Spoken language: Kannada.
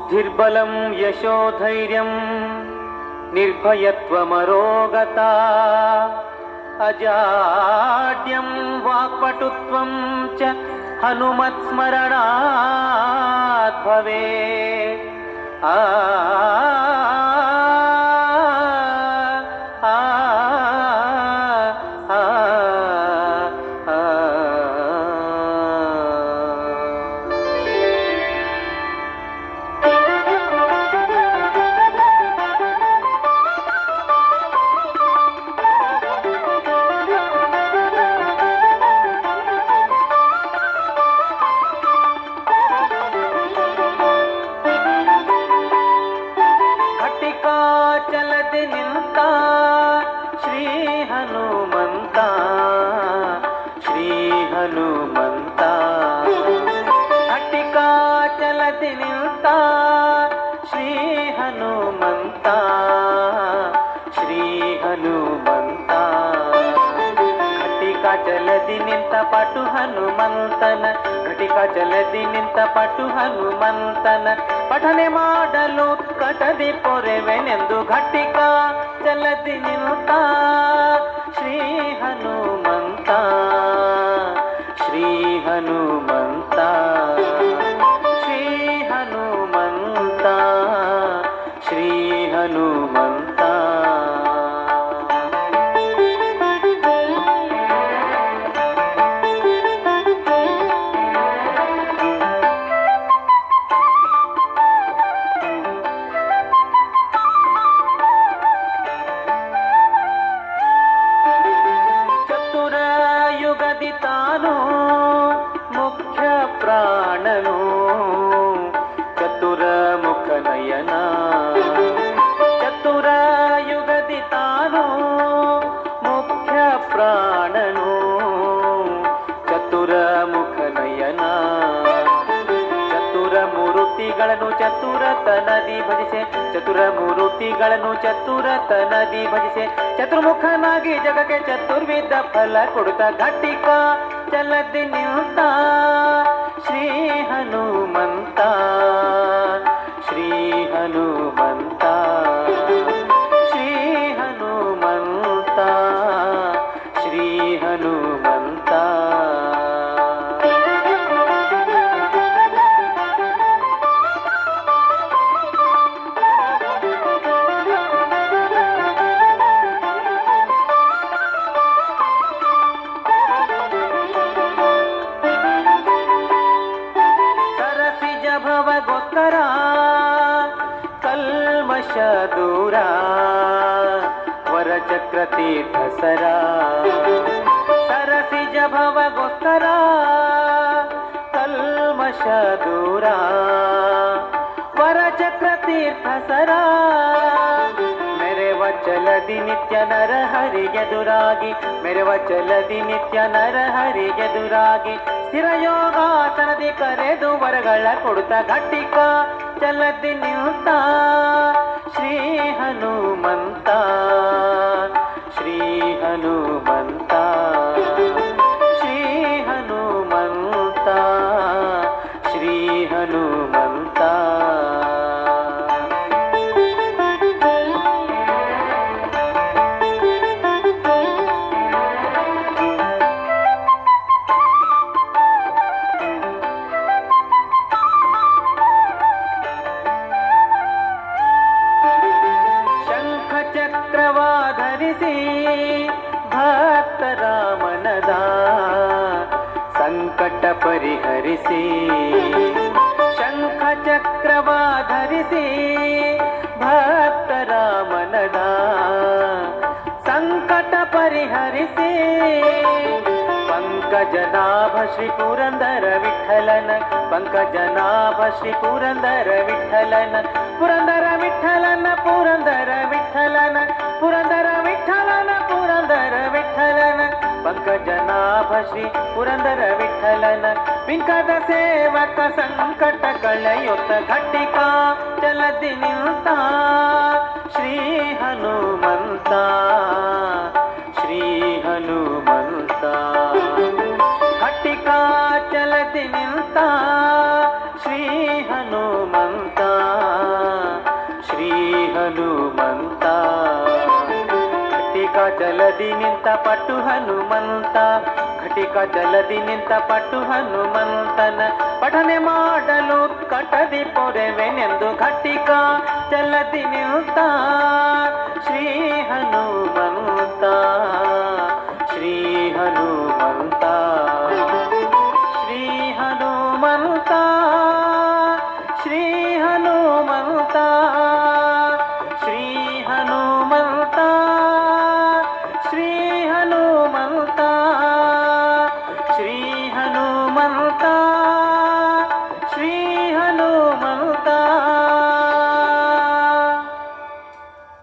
ಬುದ್ಧಿರ್ಬಲಂ ಯಶೋಧೈರ್ಯಂ ನಿರ್ಭಯತ್ವಮರೋಗತಾ ಅಜಾಡ್ಯಂ ವಾಕ್ಪಟುತ್ವಂ ಚ ಹನುಮತ್ಸ್ಮರಣಾತ್ ಭವೇತ್. ಚಲದಿ ನಿಂತ ಶ್ರೀ ಹನುಮಂತ, ಶ್ರೀ ಹನುಮಂತ. ಘಟಿಕ ಚಲದಿ ನಿಂತ ಶ್ರೀ ಹನುಮಂತ, ಶ್ರೀ ಹನುಮಂತ. ಘಟಿಕ ಜಲದಿ ನಿಂತ ಪಟು ಹನುಮಂತನ, ಘಟಿಕ ಜಲದಿ ನಿಂತ ಪಟು ಹನುಮಂತನ ಪಠನೆ ಮಾಡಲು ಕಟದಿ ಪೊರೆವೆನೆಂದು ಘಟಿಕ ಜಲದಿ ನಿಂತ ಶ್ರೀ ಹನುಮಂತ, ಶ್ರೀ ಹನುಮಂತ, ಶ್ರೀ ಹನುಮಂತ, ಶ್ರೀ ಹನುಮಂತ. ತಾನು ಮುಖ್ಯ ಪ್ರಾಣನು ಚತುರ ಮುಖ ನಯನ, ಚತುರ ಯುಗದಿ ತಾನು ಮುಖ್ಯ ಪ್ರಾಣನು ಚತುರ ಮುಖ ನಯನ. ಚತುರ ಮೂರ್ತಿಗಳನ್ನು ಚತುರತನದಿ ಭಜಿಸೆ, ಚತುರ ಮೂರ್ತಿಗಳನ್ನು ಚತುರತನದಿ ಭಜಿಸೆ. ಚತುರ್ಮುಖನಾಗಿ ಜಗಕ್ಕೆ ಚತುರ್ವಿಧ ಫಲ ಕೊಡುತ್ತ ಘಟಿಕ ಚಲದಿ ನಿಂತ ಶ್ರೀ ಹನುಮಂತ, ಶ್ರೀ ಹನುಮಂತ, ಶ್ರೀ ಹನುಮಂತ, ಶ್ರೀ ಹನುಮಂತ. ಭವಗೋಸ್ಕರ ಕಲ್ಮಶ ದೂರ ವರಚಕ್ರ ತೀರ್ಥ ಸರ, ಸರಸಿಜ ಭವಗೋಸ್ಕರ ಕಲ್ಮಶ ದೂರ ವರಚಕ್ರ ತೀರ್ಥ ಸರ. ಮೆರೆವ ಚಲದಿ ನಿತ್ಯ ನರ ಹರಿಗೆದುರಾಗಿ, ಮೆರೆವ ಚಲದಿ ನಿತ್ಯ ನರ ಹರಿಗೆದುರಾಗಿ. ಸ್ಥಿರ ಯೋಗಾಸನದಿ ಕರೆದು ವರಗಳ ಕೊಡುತ್ತ ಘಟಿಕ ಚಲದಿ ನಿಂತ ಶ್ರೀ ಹನುಮಂತ, ಶ್ರೀ ಹನುಮಂತ, ಶ್ರೀ ಹನುಮಂತ, ಶ್ರೀ ಹನುಮಂತ. ಚಕ್ರವಾಧರಿಸಿ ಭಕ್ತರ ಮನದ ಸಂಕಟ ಪರಿಹರಿಸಿ, ಶಂಖ ಚಕ್ರವಾಧರಿಸಿ ಭಕ್ತರ ಮನದ ಸಂಕಟ ಪರಿಹರಿಸಿ. ಪಂಕಜನಾಭ ಶ್ರೀ ಪುರಂದರ ವಿಠಲನ, ಪಂಕಜನಾಭ ಶ್ರೀ ಪುರಂದರ ವಿಠಲನ, ಪುರಂದರ ವಿಠಲನ, ಪುರಂದರ ವಿಠಲನ, ಪುರಂದರ ವಿಠಲನ, ಪುರಂದರ ವಿಠಲನ. ಪಂಕಜನಾಭ ಶ್ರೀ ಪುರಂದರ ವಿಠಲನ ಪಿಂಕದ ಸೇವಕ ಸಂಕಟ ಕಳೆಯುತ್ತ ಘಟಿಕ ಚಲದಿ ನಿಂತ ಶ್ರೀ ಹನುಮಂತ, ಶ್ರೀ ಹನುಮಂತ. ಘಟಿಕ ಚಲದಿ ನಿಂತ ಶ್ರೀ ಹನುಮಂತ. ಜಲದಿ ನಿಂತ ಪಟ್ಟು ಹನುಮಂತ, ಘಟಿಕ ಜಲದಿ ನಿಂತ ಪಟ್ಟು ಹನುಮಂತನ ಪಠನೆ ಮಾಡಲು ಕಟದಿ ಪೊರೆವೆನೆಂದು ಘಟಿಕ ಜಲದಿ ನಿಂತ ಶ್ರೀ ಹನುಮ